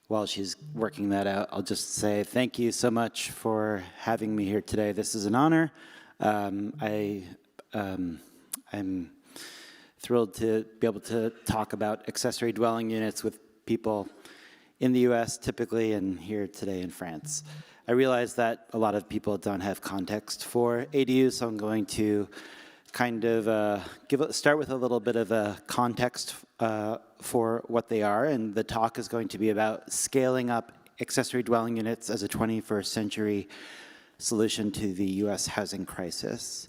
while she's working that out, I'll just say thank you so much for having me here today. This is an honor. I'm thrilled to be able to talk about accessory dwelling units with people in the US typically, and here today in France. I realize that a lot of people don't have context for ADUs, so I'm going to kind of start with a little bit of a context for what they are, and the talk is going to be about scaling up accessory dwelling units as a 21st century solution to the US housing crisis.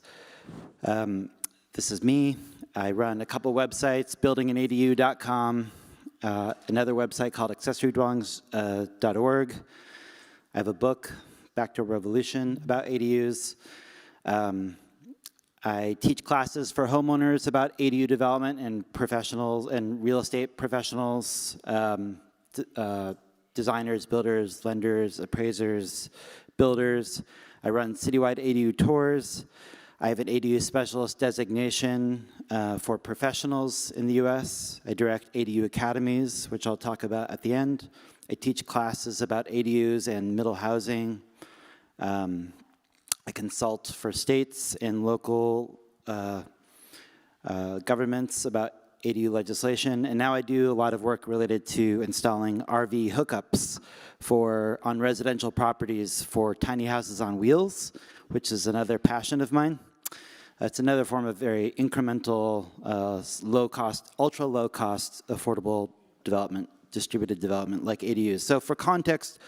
This is me. I run a couple websites, buildinganadu.com, another website called accessorydwellings.org. I have a book, Backdoor Revolution, about ADUs. I teach classes for homeowners about ADU development and professionals and real estate professionals, designers, builders, lenders, appraisers, builders. I run citywide ADU tours. I have an ADU specialist designation for professionals in the US. I direct ADU academies, which I'll talk about at the end. I teach classes about ADUs and middle housing. I consult for states and local governments about ADU legislation, and now I do a lot of work related to installing RV hookups on residential properties for tiny houses on wheels, which is another passion of mine. It's another form of very incremental, low-cost, ultra-low-cost, affordable development, distributed development like ADUs. So for context,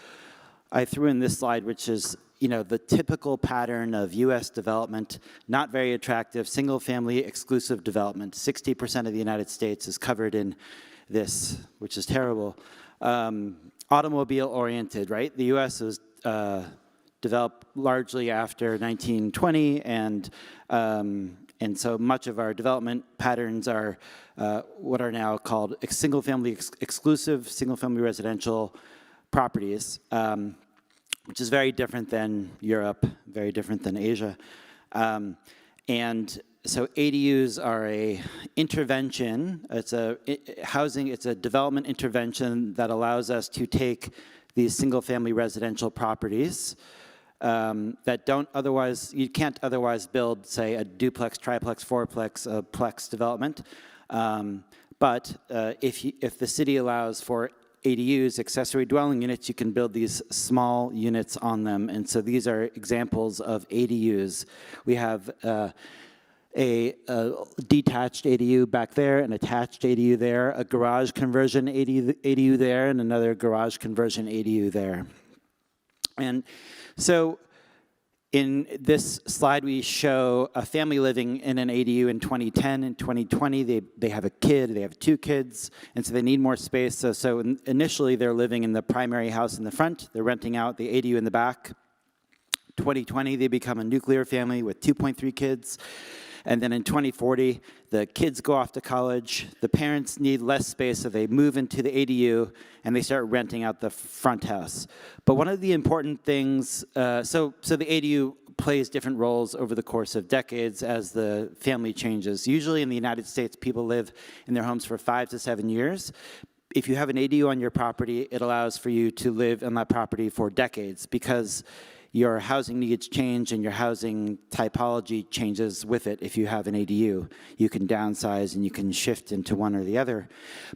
I threw in this slide, which is the typical pattern of US development, not very attractive, single-family exclusive development. 60% of the United States is covered in this, which is terrible. Automobile-oriented, right? The US was developed largely after 1920, and so much of our development patterns are what are now called single-family exclusive, single-family residential properties. Which is very different than Europe, very different than Asia. And so ADUs are a intervention. It's a development intervention that allows us to take these single-family residential properties that you can't otherwise build, say, a duplex, triplex, fourplex, a plex development. But if the city allows for ADUs, accessory dwelling units, you can build these small units on them. And so these are examples of ADUs. We have a detached ADU back there, an attached ADU there, a garage conversion ADU there, and another garage conversion ADU there. And so in this slide, we show a family living in an ADU in 2010 and 2020. They have a kid, they have 2 kids, and so they need more space. So initially, they're living in the primary house in the front. They're renting out the ADU in the back. 2020, they become a nuclear family with 2.3 kids. And then in 2040, the kids go off to college. The parents need less space, so they move into the ADU, and they start renting out the front house. But one of the important things, so the ADU plays different roles over the course of decades as the family changes. Usually in the United States, people live in their homes for 5 to 7 years. If you have an ADU on your property, it allows for you to live on that property for decades because your housing needs change and your housing typology changes with it. If you have an ADU, you can downsize and you can shift into one or the other.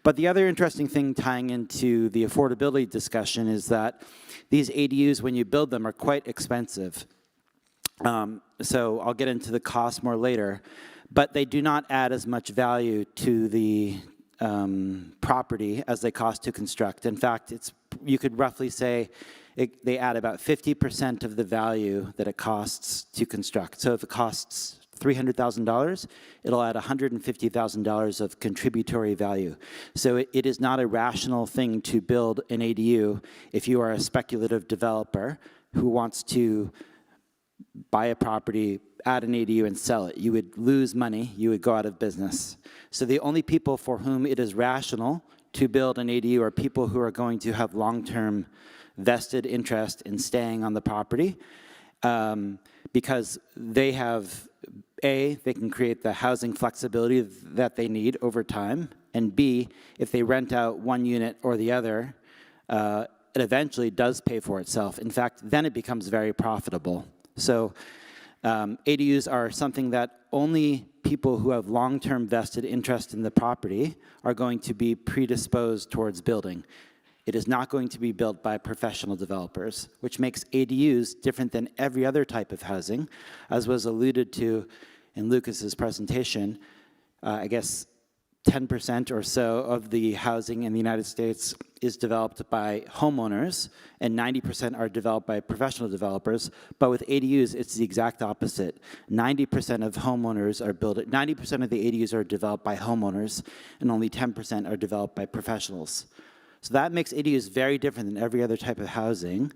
But the other interesting thing tying into the affordability discussion is that these ADUs, when you build them, are quite expensive. So I'll get into the cost more later, but they do not add as much value to the property as they cost to construct. In fact, you could roughly say they add about 50% of the value that it costs to construct. So if it costs $300,000, it'll add $150,000 of contributory value. So it is not a rational thing to build an ADU if you are a speculative developer who wants to buy a property, add an ADU, and sell it. You would lose money. You would go out of business. So the only people for whom it is rational to build an ADU are people who are going to have long-term vested interest in staying on the property because they have, A, they can create the housing flexibility that they need over time, and B, if they rent out one unit or the other, it eventually does pay for itself. In fact, then it becomes very profitable. So ADUs are something that only people who have long-term vested interest in the property are going to be predisposed towards building. It is not going to be built by professional developers, which makes ADUs different than every other type of housing. As was alluded to in Lucas's presentation, I guess 10% or so of the housing in the United States is developed by homeowners, and 90% are developed by professional developers. But with ADUs, it's the exact opposite. 90% of homeowners are 90% of the ADUs are developed by homeowners, and only 10% are developed by professionals. So that makes ADUs very different than every other type of housing.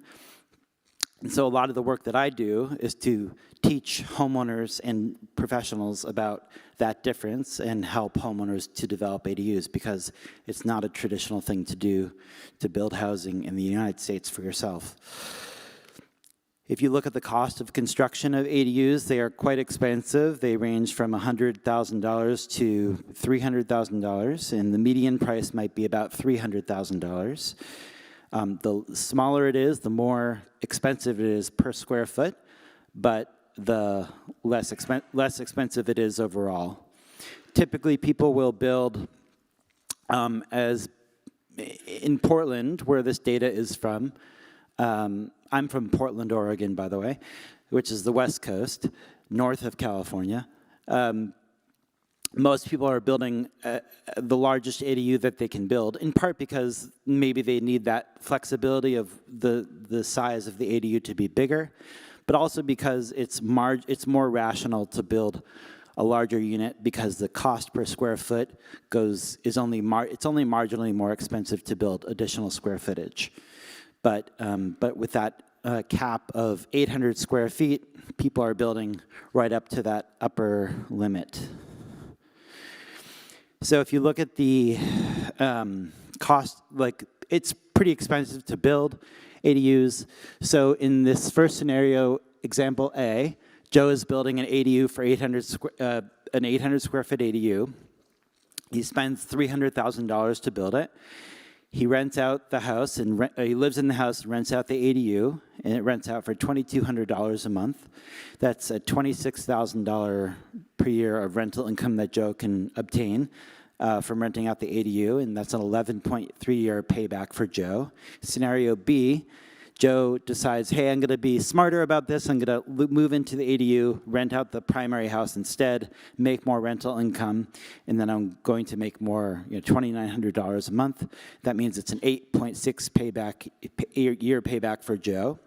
And so a lot of the work that I do is to teach homeowners and professionals about that difference and help homeowners to develop ADUs, because it's not a traditional thing to do to build housing in the United States for yourself. If you look at the cost of construction of ADUs, they are quite expensive. They range from $100,000 to $300,000, and the median price might be about $300,000. The smaller it is, the more expensive it is per square foot, but the less expensive it is overall. Typically, people will build, as in Portland, where this data is from. I'm from Portland, Oregon, by the way, which is the West Coast, north of California. Most people are building the largest ADU that they can build, in part because maybe they need that flexibility of the size of the ADU to be bigger, but also because it's more rational to build a larger unit because the cost per square foot it's only marginally more expensive to build additional square footage. But with that cap of 800 square feet, people are building right up to that upper limit. So if you look at the cost, it's pretty expensive to build ADUs. So in this first scenario, example A, Joe is building an ADU for an 800 square foot ADU. He spends $300,000 to build it. He rents out the house, and he lives in the house and rents out the ADU, and it rents out for $2,200 a month. That's a $26,000 per year of rental income that Joe can obtain from renting out the ADU, and that's an 11.3-year payback for Joe. Scenario B, Joe decides, hey, I'm going to be smarter about this. I'm going to move into the ADU, rent out the primary house instead, make more rental income, and then I'm going to make more, $2,900 a month. That means it's an 8.6 year payback for Joe.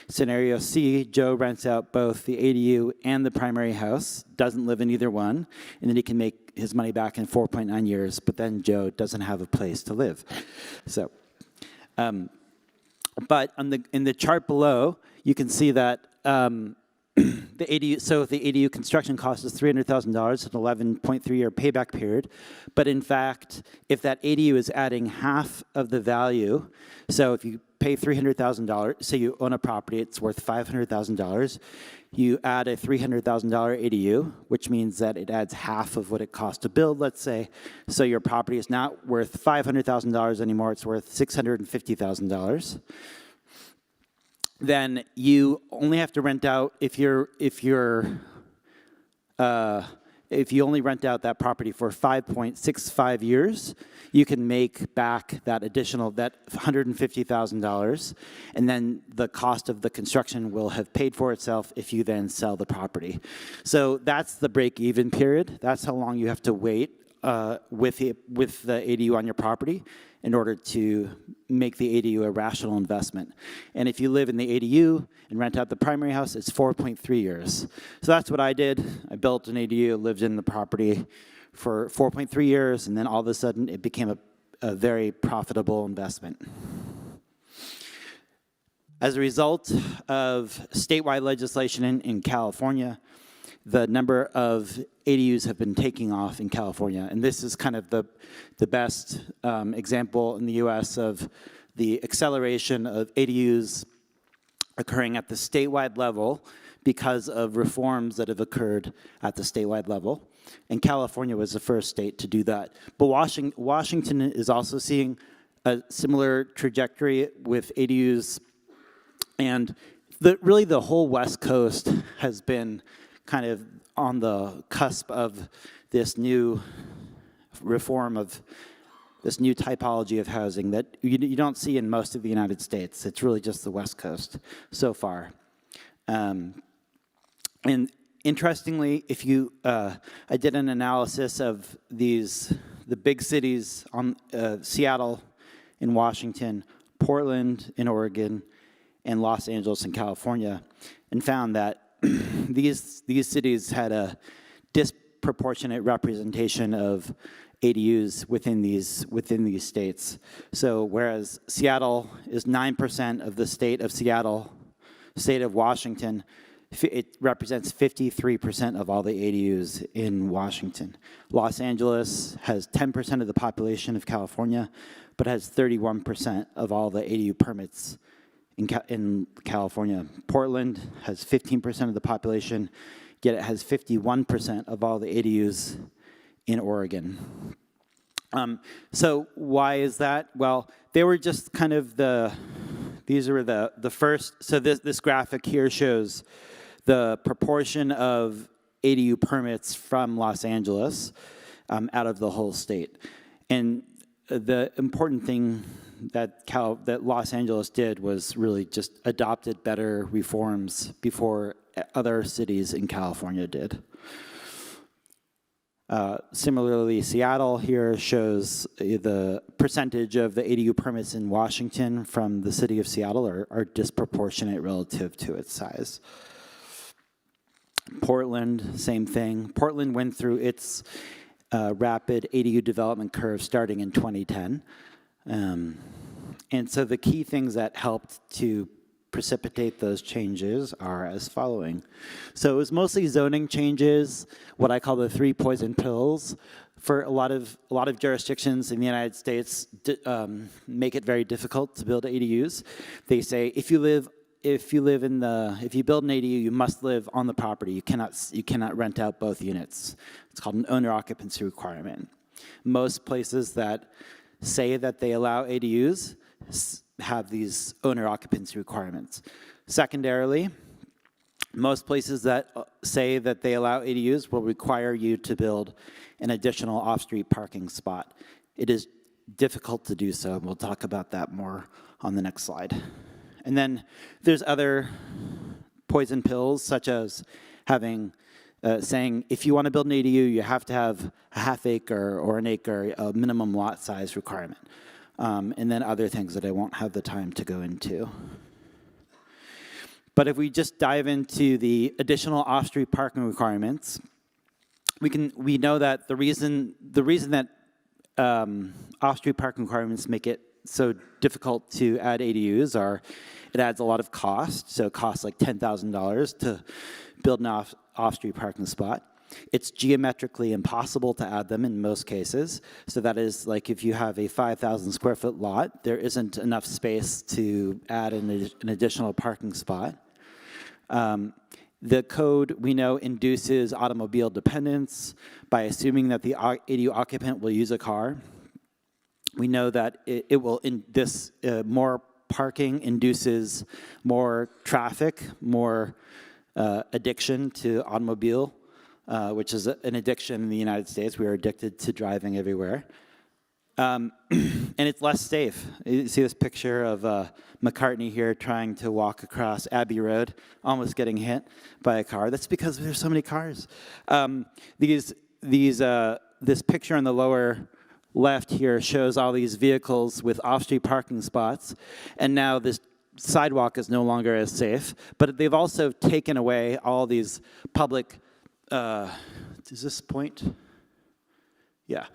Scenario C, Joe rents out both the ADU and the primary house, doesn't live in either one, and then he can make his money back in 4.9 years, but then Joe doesn't have a place to live. So, but in the chart below, you can see that the ADU construction cost is $300,000, an 11.3-year payback period. But in fact, if that ADU is adding half of the value, so if you pay $300,000, say you own a property, it's worth $500,000, you add a $300,000 ADU, which means that it adds half of what it costs to build, let's say. So your property is not worth $500,000 anymore, it's worth $650,000. Then you only have to rent out, if you only rent out that property for 5.65 years, you can make back that $150,000, and then the cost of the construction will have paid for itself if you then sell the property. So that's the break-even period. That's how long you have to wait with the ADU on your property in order to make the ADU a rational investment. And if you live in the ADU and rent out the primary house, it's 4.3 years. So that's what I did. I built an ADU, lived in the property for 4.3 years, and then all of a sudden it became a very profitable investment. As a result of statewide legislation in California, the number of ADUs have been taking off in California. And this is kind of the best example in the US of the acceleration of ADUs occurring at the statewide level because of reforms that have occurred at the statewide level. And California was the first state to do that. But Washington is also seeing a similar trajectory with ADUs, and really the whole West Coast has been kind of on the cusp of this new reform of this new typology of housing that you don't see in most of the United States. It's really just the West Coast so far. And interestingly, if you, I did an analysis of the big cities on Seattle in Washington, Portland in Oregon, and Los Angeles in California, and found that these cities had a disproportionate representation of ADUs within these states. So whereas Seattle is 9% of the state of Seattle, state of Washington, it represents 53% of all the ADUs in Washington. Los Angeles has 10% of the population of California, but has 31% of all the ADU permits in California. Portland has 15% of the population, yet it has 51% of all the ADUs in Oregon. So why is that? Well, they were just kind of these are the first, so this graphic here shows the proportion of ADU permits from Los Angeles out of the whole state. And the important thing that Los Angeles did was really just adopted better reforms before other cities in California did. Similarly, Seattle here shows the percentage of the ADU permits in Washington from the city of Seattle are disproportionate relative to its size. Portland, same thing. Portland went through its rapid ADU development curve starting in 2010. And so the key things that helped to precipitate those changes are as following. So it was mostly zoning changes, what I call the 3 poison pills. For a lot of jurisdictions in the United States, make it very difficult to build ADUs. They say if you build an ADU, you must live on the property. You cannot rent out both units. It's called an owner occupancy requirement. Most places that say that they allow ADUs have these owner occupancy requirements. Secondarily, most places that say that they allow ADUs will require you to build an additional off-street parking spot. It is difficult to do so, and we'll talk about that more on the next slide. And then there's other poison pills, such as saying if you want to build an ADU, you have to have a half acre or an acre, a minimum lot size requirement. And then other things that I won't have the time to go into. But if we just dive into the additional off-street parking requirements, we know that the reason that off-street parking requirements make it so difficult to add ADUs are it adds a lot of cost. So it costs like $10,000 to build an off-street parking spot. It's geometrically impossible to add them in most cases. So that is like if you have a 5,000 square foot lot, there isn't enough space to add an additional parking spot. The code, we know, induces automobile dependence by assuming that the ADU occupant will use a car. We know that more parking induces more traffic, more addiction to automobile, which is an addiction in the United States. We are addicted to driving everywhere. And it's less safe. You see this picture of McCartney here trying to walk across Abbey Road, almost getting hit by a car. That's because there's so many cars. This picture on the lower left here shows all these vehicles with off-street parking spots, and now this sidewalk is no longer as safe. But they've also taken away all these public. Does this point? Yeah.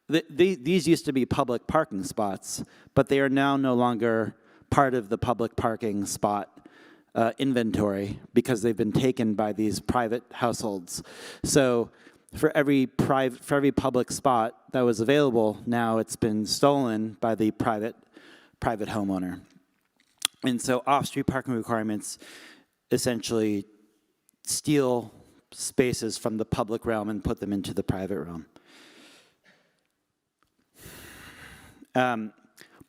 These used to be public parking spots, but they are now no longer part of the public parking spot inventory because they've been taken by these private households. So for every public spot that was available, now it's been stolen by the private homeowner. And so off-street parking requirements essentially steal spaces from the public realm and put them into the private realm.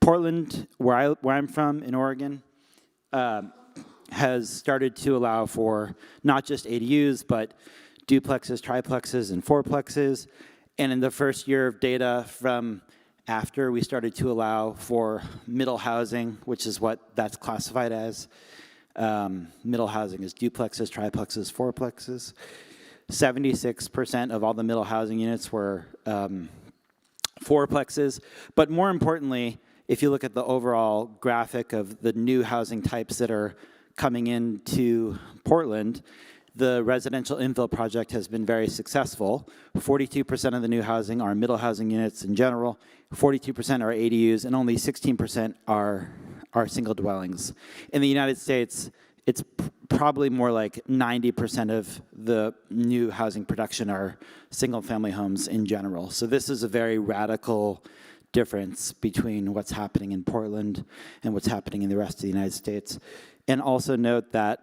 Portland, where I'm from in Oregon, has started to allow for not just ADUs, but duplexes, triplexes, and fourplexes. And in the first year of data from after, we started to allow for middle housing, which is what that's classified as. Middle housing is duplexes, triplexes, fourplexes. 76% of all the middle housing units were fourplexes. But more importantly, if you look at the overall graphic of the new housing types that are coming into Portland, the residential infill project has been very successful. 42% of the new housing are middle housing units in general, 42% are ADUs, and only 16% are single dwellings. In the United States, it's probably more like 90% of the new housing production are single-family homes in general. So this is a very radical difference between what's happening in Portland and what's happening in the rest of the United States. And also note that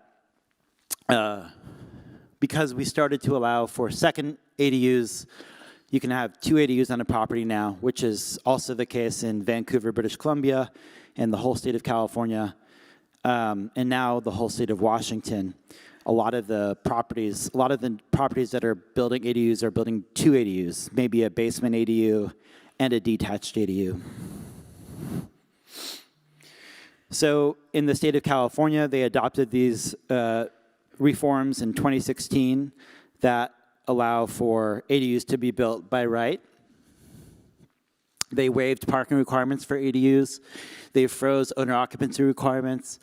because we started to allow for second ADUs, you can have 2 ADUs on a property now, which is also the case in Vancouver, British Columbia, and the whole state of California, and now the whole state of Washington. A lot of the properties that are building ADUs are building 2 ADUs, maybe a basement ADU and a detached ADU. So in the state of California, they adopted these reforms in 2016 that allow for ADUs to be built by right. They waived parking requirements for ADUs. They froze owner occupancy requirements.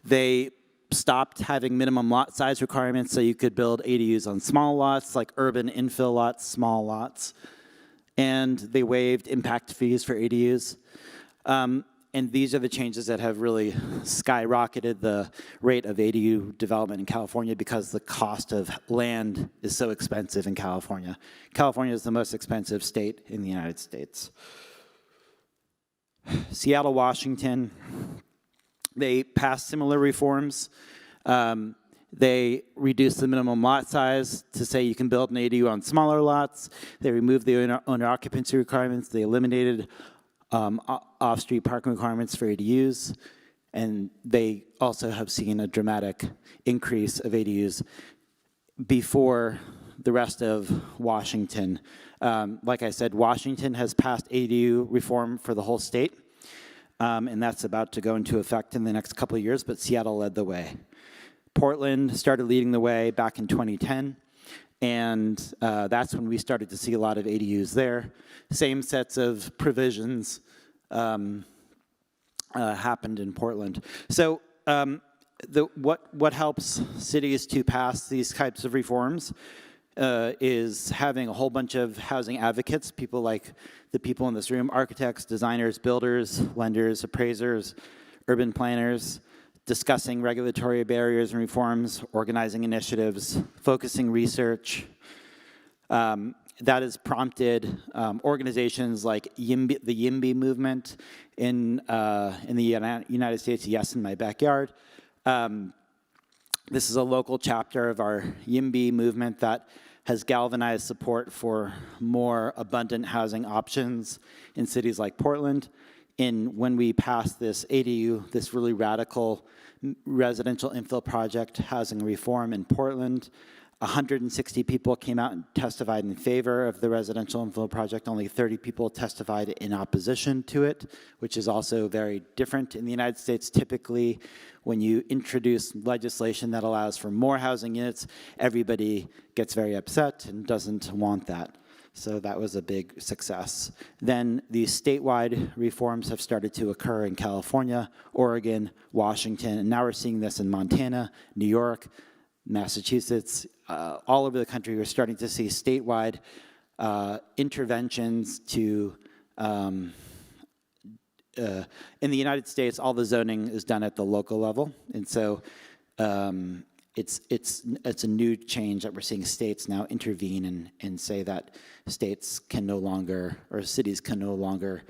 They stopped having minimum lot size requirements so you could build ADUs on small lots, like urban infill lots, small lots. And they waived impact fees for ADUs. And these are the changes that have really skyrocketed the rate of ADU development in California because the cost of land is so expensive in California. California is the most expensive state in the United States. Seattle, Washington, they passed similar reforms. They reduced the minimum lot size to say you can build an ADU on smaller lots. They removed the owner occupancy requirements. They eliminated off-street parking requirements for ADUs, and they also have seen a dramatic increase of ADUs before the rest of Washington. Like I said, Washington has passed ADU reform for the whole state, and that's about to go into effect in the next couple of years, but Seattle led the way. Portland started leading the way back in 2010. And that's when we started to see a lot of ADUs there. Same sets of provisions happened in Portland. So what helps cities to pass these types of reforms is having a whole bunch of housing advocates, people like the people in this room, architects, designers, builders, lenders, appraisers, urban planners, discussing regulatory barriers and reforms, organizing initiatives, focusing research. That has prompted organizations like the YIMBY movement in the United States, Yes in My Backyard. This is a local chapter of our YIMBY movement that has galvanized support for more abundant housing options in cities like Portland. When we passed this ADU, this really radical residential infill project housing reform in Portland, 160 people came out and testified in favor of the residential infill project. Only 30 people testified in opposition to it, which is also very different. In the United States, typically, when you introduce legislation that allows for more housing units, everybody gets very upset and doesn't want that. So that was a big success. Then these statewide reforms have started to occur in California, Oregon, Washington, and now we're seeing this in Montana, New York, Massachusetts, all over the country. We're starting to see statewide interventions to, in the United States, all the zoning is done at the local level, and so it's a new change that we're seeing states now intervene and say that states can no longer, or cities can no longer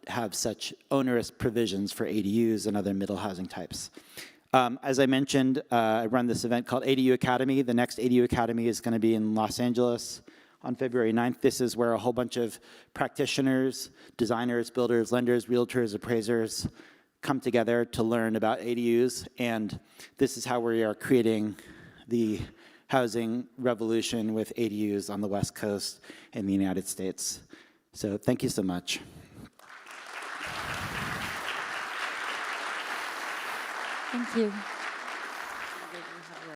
have such onerous provisions for ADUs and other middle housing types. As I mentioned, I run this event called ADU Academy. The next ADU Academy is going to be in Los Angeles on February 9th. This is where a whole bunch of practitioners, designers, builders, lenders, realtors, appraisers come together to learn about ADUs, and this is how we are creating the housing revolution with ADUs on the West Coast in the United States. So thank you so much. Thank you.